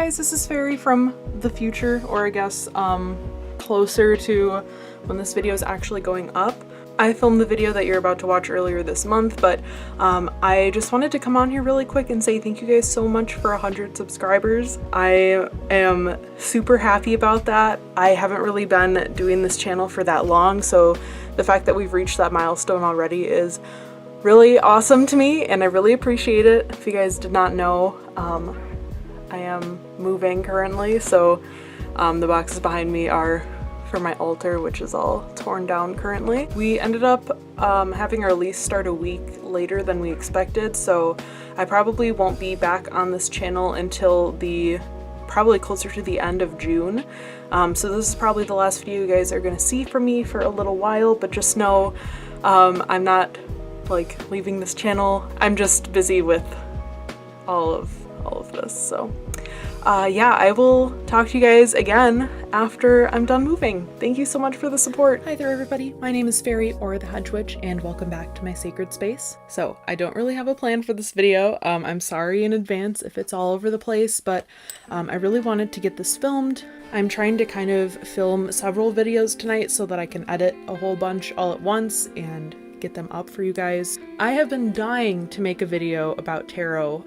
guys, this is Fairy from the future, or I guess closer to when this video is actually going up. I filmed the video that you're about to watch earlier this month, but I just wanted to come on here really quick and say thank you guys so much for 100 subscribers. I am super happy about that. I haven't really been doing this channel for that long, so the fact that we've reached that milestone already is really awesome to me, and I really appreciate it. If you guys did not know, I am moving currently, so the boxes behind me are for my altar, which is all torn down currently. We ended up having our lease start a week later than we expected, so I probably won't be back on this channel until probably closer to the end of June. So this is probably the last video you guys are gonna see from me for a little while, but just know I'm not like leaving this channel. I'm just busy with all of this, so yeah, I will talk to you guys again after I'm done moving. Thank you so much for the support. Hi there everybody, my name is Fairy or the Hedge Witch, and welcome back to my sacred space. So I don't really have a plan for this video. I'm sorry in advance if it's all over the place, but I really wanted to get this filmed. I'm trying to kind of film several videos tonight so that I can edit a whole bunch all at once and get them up for you guys. I have been dying to make a video about tarot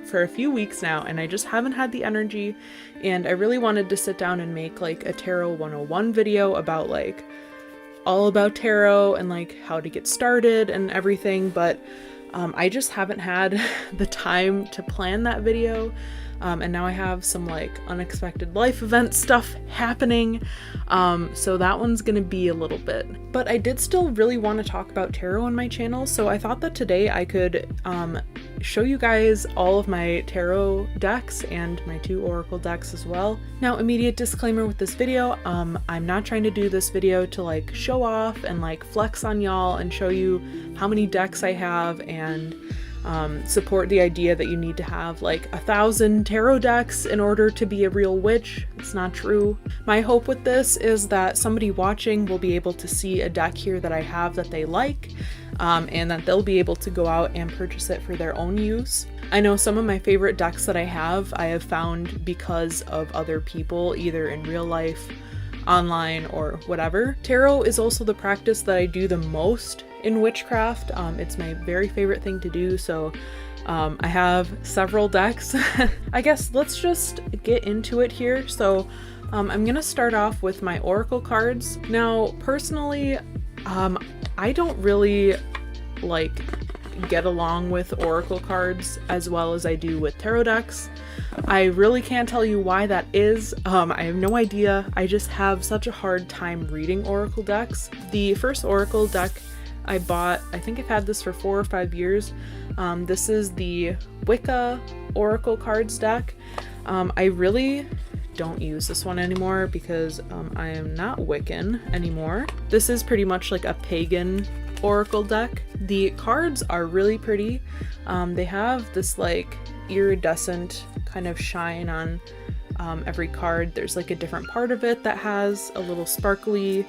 for a few weeks now, and I just haven't had the energy, and I really wanted to sit down and make like a tarot 101 video about like all about tarot and like how to get started and everything, but I just haven't had the time to plan that video. And now I have some like unexpected life event stuff happening, so that one's gonna be a little bit. But I did still really want to talk about tarot on my channel, so I thought that today I could show you guys all of my tarot decks and my 2 oracle decks as well. Now, immediate disclaimer with this video, I'm not trying to do this video to like show off and like flex on y'all and show you how many decks I have and support the idea that you need to have like 1,000 tarot decks in order to be a real witch. It's not true. My hope with this is that somebody watching will be able to see a deck here that I have that they like, and that they'll be able to go out and purchase it for their own use. I know some of my favorite decks that I have found because of other people, either in real life, online, or whatever. Tarot is also the practice that I do the most in witchcraft. It's my very favorite thing to do, so I have several decks. I guess let's just get into it here. So I'm gonna start off with my oracle cards. Now, personally, I don't really like get along with oracle cards as well as I do with tarot decks. I really can't tell you why that is. I have no idea. I just have such a hard time reading oracle decks. The first oracle deck I bought, I think I've had this for 4 or 5 years. This is the Wicca Oracle cards deck. I really don't use this one anymore because I am not Wiccan anymore. This is pretty much like a pagan oracle deck. The cards are really pretty. They have this like iridescent kind of shine on every card. There's like a different part of it that has a little sparkly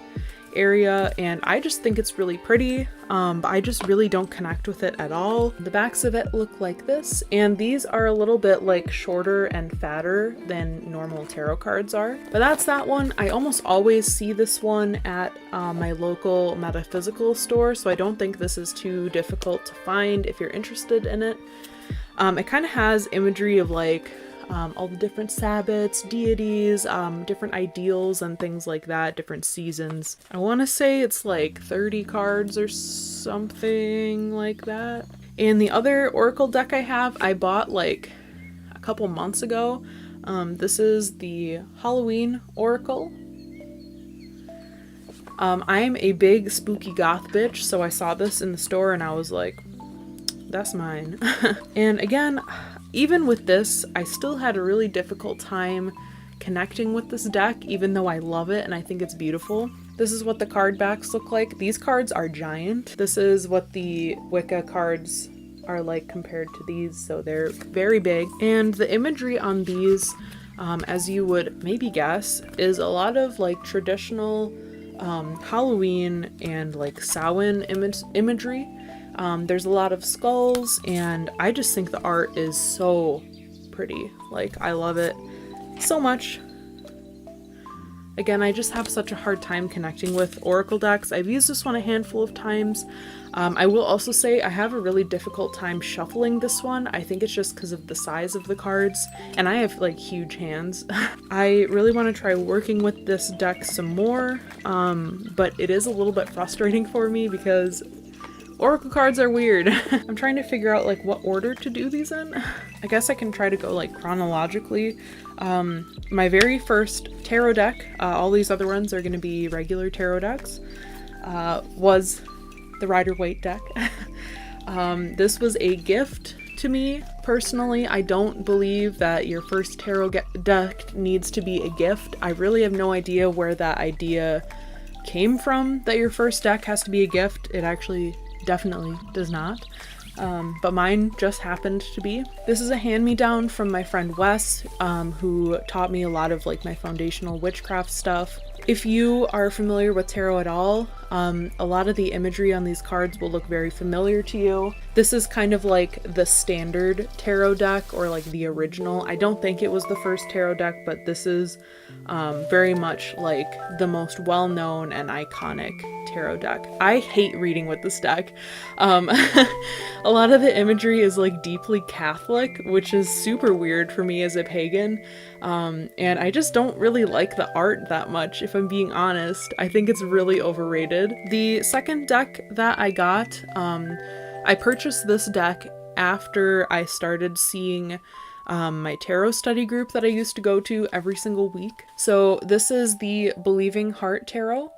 area, and I just think it's really pretty, but I just really don't connect with it at all. The backs of it look like this, and these are a little bit like shorter and fatter than normal tarot cards are. But that's that one. I almost always see this one at my local metaphysical store, so I don't think this is too difficult to find if you're interested in it. It kind of has imagery of like all the different Sabbats, deities, different ideals and things like that, different seasons. I want to say it's like 30 cards or something like that. And the other oracle deck I bought like a couple months ago. This is the Halloween Oracle. I'm a big spooky goth bitch, so I saw this in the store and I was like, that's mine. And again, even with this, I still had a really difficult time connecting with this deck, even though I love it and I think it's beautiful. This is what the card backs look like. These cards are giant. This is what the Wicca cards are like compared to these, so they're very big. And the imagery on these, as you would maybe guess, is a lot of like traditional Halloween and like Samhain imagery. There's a lot of skulls, and I just think the art is so pretty. Like, I love it. so much. Again, I just have such a hard time connecting with Oracle decks. I've used this one a handful of times. I will also say I have a really difficult time shuffling this one. I think it's just because of the size of the cards, and I have like huge hands. I really want to try working with this deck some more, but it is a little bit frustrating for me because Oracle cards are weird. I'm trying to figure out like what order to do these in. I guess I can try to go like chronologically. My very first tarot deck, all these other ones are going to be regular tarot decks, was the Rider-Waite deck. This was a gift to me personally. I don't believe that your first tarot deck needs to be a gift. I really have no idea where that idea came from, that your first deck has to be a gift. It actually definitely does not. But mine just happened to be. This is a hand-me-down from my friend Wes, who taught me a lot of like my foundational witchcraft stuff. If you are familiar with tarot at all, a lot of the imagery on these cards will look very familiar to you. This is kind of like the standard tarot deck, or like the original. I don't think it was the first tarot deck, but this is very much like the most well-known and iconic tarot deck. I hate reading with this deck. A lot of the imagery is like deeply Catholic, which is super weird for me as a pagan. And I just don't really like the art that much, if I'm being honest. I think it's really overrated. The second deck that I got, I purchased this deck after I started seeing my tarot study group that I used to go to every single week. So this is the Believing Heart Tarot.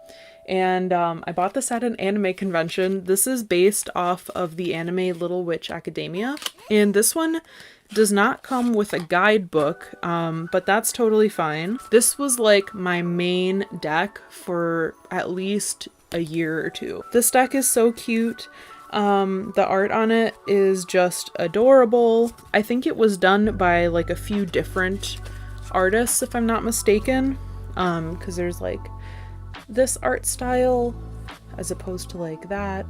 And I bought this at an anime convention. This is based off of the anime Little Witch Academia. And this one does not come with a guidebook, but that's totally fine. This was like my main deck for at least a year or two. This deck is so cute. The art on it is just adorable. I think it was done by like a few different artists, if I'm not mistaken, because there's like this art style as opposed to like that.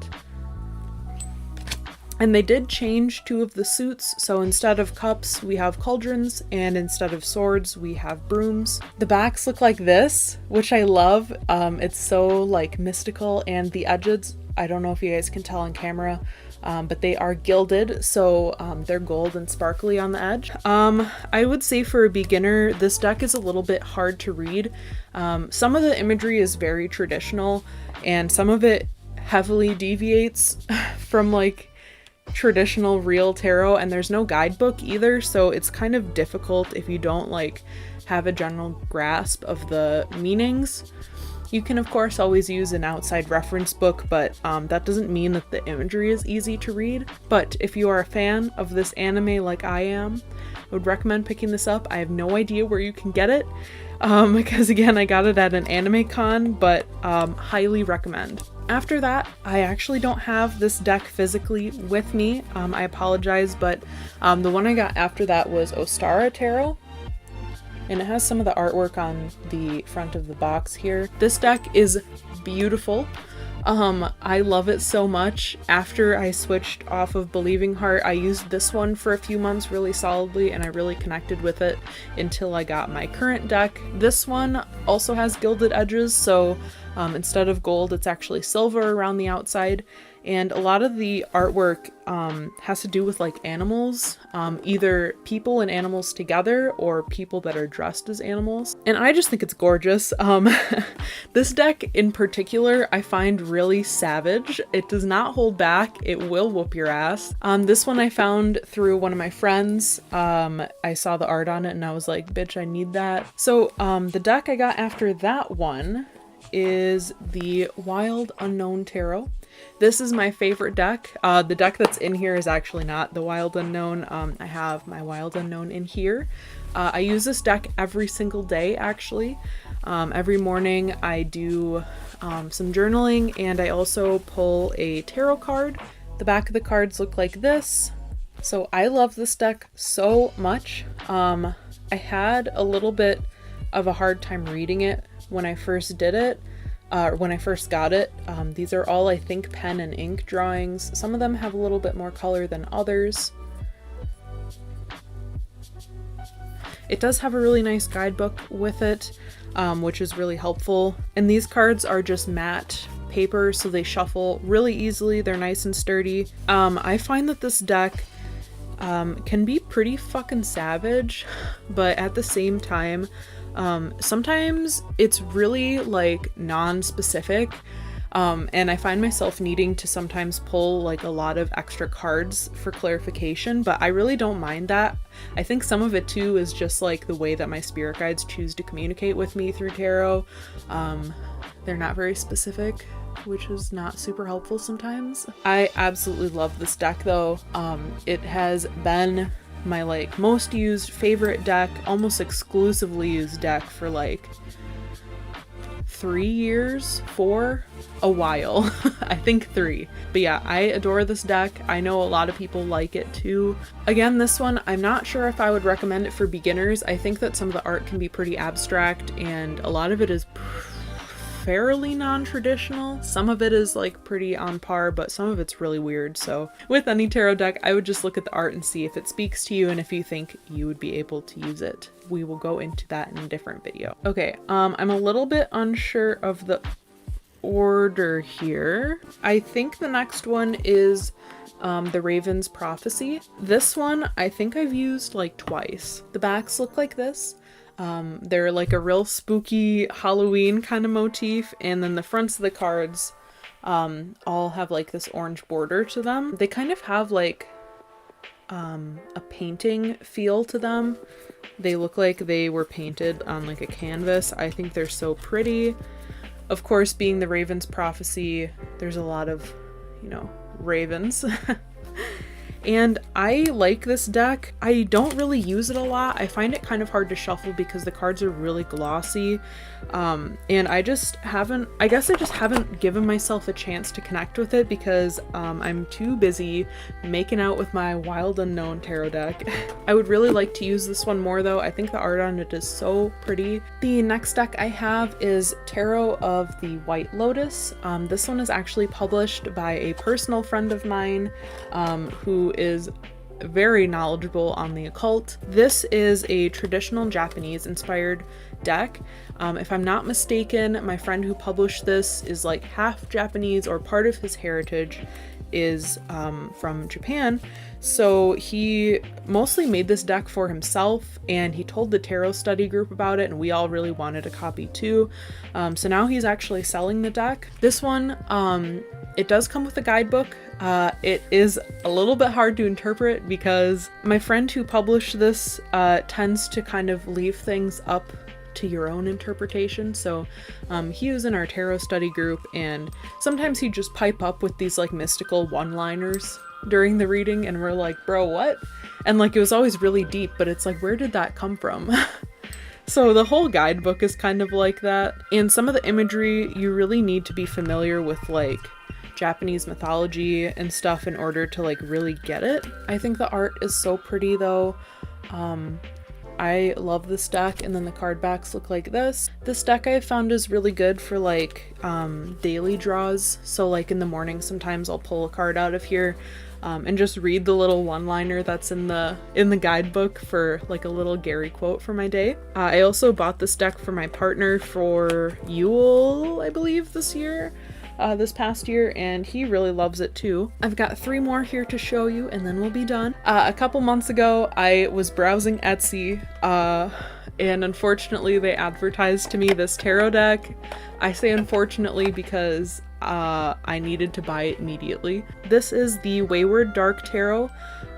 And they did change two of the suits, so instead of cups we have cauldrons, and instead of swords we have brooms. The backs look like this, which I love. It's so like mystical, and the edges, I don't know if you guys can tell on camera, but they are gilded, so they're gold and sparkly on the edge. I would say for a beginner, this deck is a little bit hard to read. Some of the imagery is very traditional, and some of it heavily deviates from like traditional real tarot, and there's no guidebook either, so it's kind of difficult if you don't like have a general grasp of the meanings. You can of course always use an outside reference book, but that doesn't mean that the imagery is easy to read. But if you are a fan of this anime like I am, I would recommend picking this up. I have no idea where you can get it, because again, I got it at an anime con, but highly recommend. After that, I actually don't have this deck physically with me. I apologize, but the one I got after that was Ostara Tarot, and it has some of the artwork on the front of the box here. This deck is beautiful. I love it so much. After I switched off of Believing Heart, I used this one for a few months really solidly, and I really connected with it until I got my current deck. This one also has gilded edges, so instead of gold, it's actually silver around the outside. And a lot of the artwork has to do with like animals, either people and animals together or people that are dressed as animals. And I just think it's gorgeous. This deck in particular, I find really savage. It does not hold back. It will whoop your ass. This one I found through one of my friends. I saw the art on it and I was like, bitch, I need that. So the deck I got after that one is the Wild Unknown Tarot. This is my favorite deck. The deck that's in here is actually not the Wild Unknown. I have my Wild Unknown in here. I use this deck every single day, actually. Every morning I do some journaling, and I also pull a tarot card. The back of the cards look like this. So I love this deck so much. I had a little bit of a hard time reading it when I first did it. When I first got it. These are all, I think, pen and ink drawings. Some of them have a little bit more color than others. It does have a really nice guidebook with it, which is really helpful. And these cards are just matte paper, so they shuffle really easily. They're nice and sturdy. I find that this deck can be pretty fucking savage, but at the same time, sometimes it's really like non-specific. And I find myself needing to sometimes pull like a lot of extra cards for clarification, but I really don't mind that. I think some of it too is just like the way that my spirit guides choose to communicate with me through tarot. They're not very specific, which is not super helpful sometimes. I absolutely love this deck though. It has been my like most used favorite deck, almost exclusively used deck for like 3 years, 4, a while. I think 3. But yeah, I adore this deck. I know a lot of people like it too. Again, this one, I'm not sure if I would recommend it for beginners. I think that some of the art can be pretty abstract and a lot of it is fairly non-traditional. Some of it is like pretty on par, but some of it's really weird. So with any tarot deck, I would just look at the art and see if it speaks to you and if you think you would be able to use it. We will go into that in a different video. Okay, I'm a little bit unsure of the order here. I think the next one is the Raven's Prophecy. This one I think I've used like twice. The backs look like this. They're like a real spooky Halloween kind of motif, and then the fronts of the cards all have like this orange border to them. They kind of have like a painting feel to them. They look like they were painted on like a canvas. I think they're so pretty. Of course, being the Raven's Prophecy, there's a lot of, you know, ravens. And I like this deck. I don't really use it a lot. I find it kind of hard to shuffle because the cards are really glossy. And I just haven't given myself a chance to connect with it because I'm too busy making out with my Wild Unknown tarot deck. I would really like to use this one more though. I think the art on it is so pretty. The next deck I have is Tarot of the White Lotus. This one is actually published by a personal friend of mine who is very knowledgeable on the occult. This is a traditional Japanese inspired deck. If I'm not mistaken, my friend who published this is like half Japanese, or part of his heritage is from Japan. So he mostly made this deck for himself and he told the tarot study group about it and we all really wanted a copy too. So now he's actually selling the deck. This one, it does come with a guidebook. It is a little bit hard to interpret because my friend who published this tends to kind of leave things up to your own interpretation. So he was in our tarot study group and sometimes he'd just pipe up with these like mystical one-liners during the reading and we're like, bro, what? And like it was always really deep, but it's like, where did that come from? So the whole guidebook is kind of like that. And some of the imagery, you really need to be familiar with like Japanese mythology and stuff in order to like really get it. I think the art is so pretty though. I love this deck, and then the card backs look like this. This deck I found is really good for like daily draws. So like in the morning sometimes I'll pull a card out of here and just read the little one-liner that's in the guidebook for like a little Gary quote for my day. I also bought this deck for my partner for Yule, I believe, this past year, and he really loves it too. I've got 3 more here to show you and then we'll be done. A couple months ago I was browsing Etsy and unfortunately they advertised to me this tarot deck. I say unfortunately because I needed to buy it immediately. This is the Wayward Dark Tarot,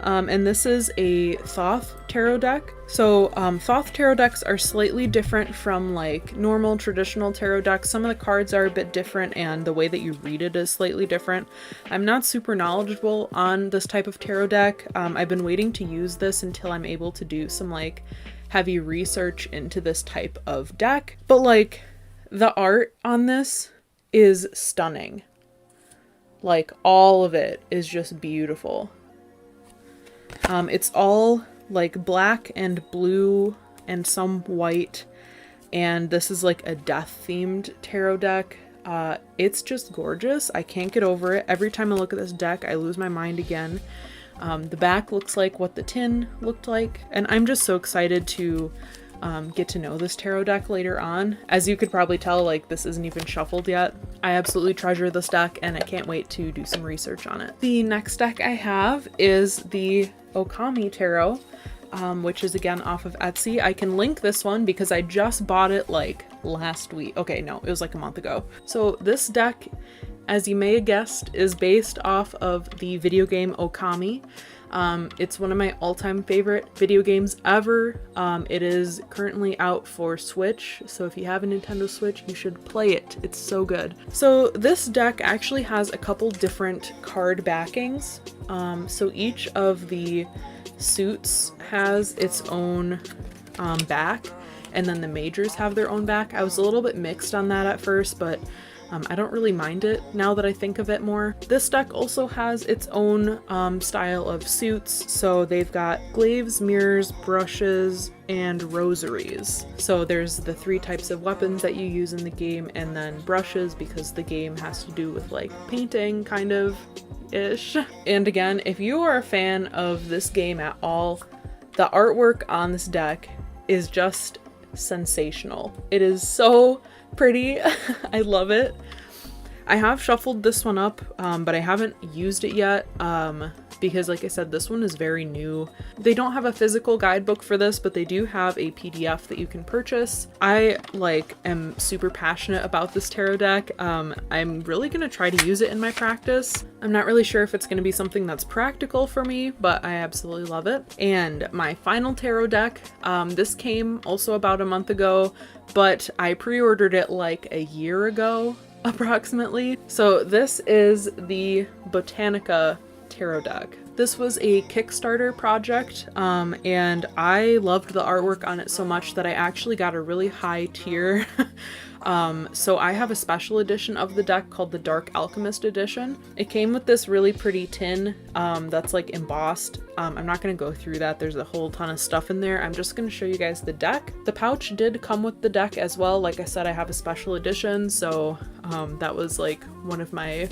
and this is a Thoth tarot deck. So Thoth tarot decks are slightly different from like normal traditional tarot decks. Some of the cards are a bit different and the way that you read it is slightly different. I'm not super knowledgeable on this type of tarot deck. I've been waiting to use this until I'm able to do some like heavy research into this type of deck. But like the art on this is stunning. Like all of it is just beautiful. It's all like black and blue and some white, and this is like a death themed tarot deck. It's just gorgeous. I can't get over it. Every time I look at this deck I lose my mind again. The back looks like what the tin looked like, and I'm just so excited to get to know this tarot deck later on. As you could probably tell, like, this isn't even shuffled yet. I absolutely treasure this deck and I can't wait to do some research on it. The next deck I have is the Okami tarot, which is again off of Etsy. I can link this one because I just bought it like last week. Okay, no, it was like a month ago. So this deck, as you may have guessed, is based off of the video game Okami. It's one of my all-time favorite video games ever. It is currently out for Switch, so if you have a Nintendo Switch, you should play it. It's so good. So this deck actually has a couple different card backings. So each of the suits has its own back, and then the majors have their own back. I was a little bit mixed on that at first, but I don't really mind it now that I think of it more. This deck also has its own style of suits. So they've got glaives, mirrors, brushes, and rosaries. So there's the 3 types of weapons that you use in the game, and then brushes because the game has to do with like painting kind of ish. And again, if you are a fan of this game at all, the artwork on this deck is just sensational. It is so pretty. I love it. I have shuffled this one up, but I haven't used it yet because, like I said, this one is very new. They don't have a physical guidebook for this, but they do have a PDF that you can purchase. I am super passionate about this tarot deck. I'm really gonna try to use it in my practice. I'm not really sure if it's gonna be something that's practical for me, but I absolutely love it. And my final tarot deck, this came also about a month ago, but I pre-ordered it like a year ago approximately. So this is the Botanica tarot deck. This was a Kickstarter project, and I loved the artwork on it so much that I actually got a really high tier. So I have a special edition of the deck called the Dark Alchemist edition. It came with this really pretty tin that's like embossed. I'm not going to go through that. There's a whole ton of stuff in there. I'm just going to show you guys the deck. The pouch did come with the deck as well. Like I said, I have a special edition, so that was like one of my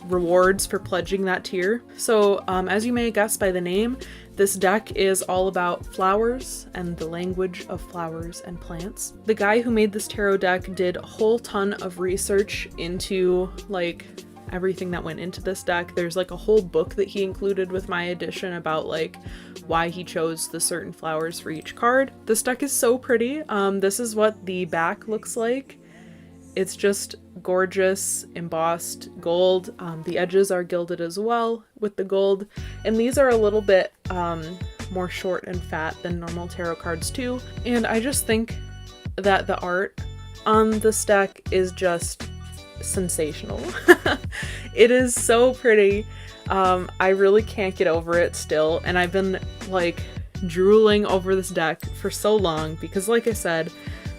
rewards for pledging that tier. So as you may have guessed by the name, this deck is all about flowers and the language of flowers and plants. The guy who made this tarot deck did a whole ton of research into like everything that went into this deck. There's like a whole book that he included with my edition about like why he chose the certain flowers for each card. This deck is so pretty. This is what the back looks like. It's just gorgeous, embossed gold. The edges are gilded as well with the gold. And these are a little bit more short and fat than normal tarot cards too. And I just think that the art on this deck is just sensational. It is so pretty. I really can't get over it still. And I've been like drooling over this deck for so long because, like I said,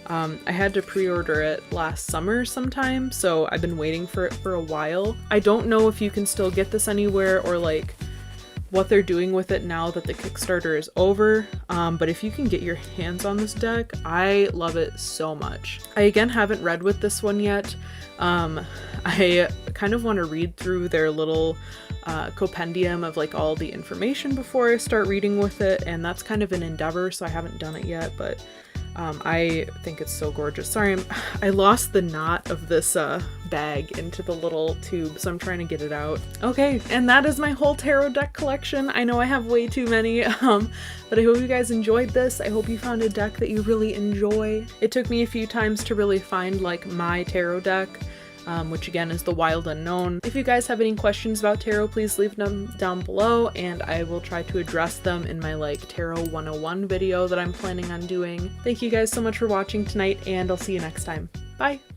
I had to pre-order it last summer sometime, so I've been waiting for it for a while. I don't know if you can still get this anywhere or like what they're doing with it now that the Kickstarter is over, but if you can get your hands on this deck, I love it so much. I again haven't read with this one yet. I kind of want to read through their little compendium of like all the information before I start reading with it, and that's kind of an endeavor, so I haven't done it yet, but I think it's so gorgeous. Sorry, I lost the knot of this bag into the little tube, so I'm trying to get it out. Okay, and that is my whole tarot deck collection. I know I have way too many, but I hope you guys enjoyed this. I hope you found a deck that you really enjoy. It took me a few times to really find like my tarot deck, which again is the Wild Unknown. If you guys have any questions about tarot, please leave them down below and I will try to address them in my like Tarot 101 video that I'm planning on doing. Thank you guys so much for watching tonight, and I'll see you next time. Bye!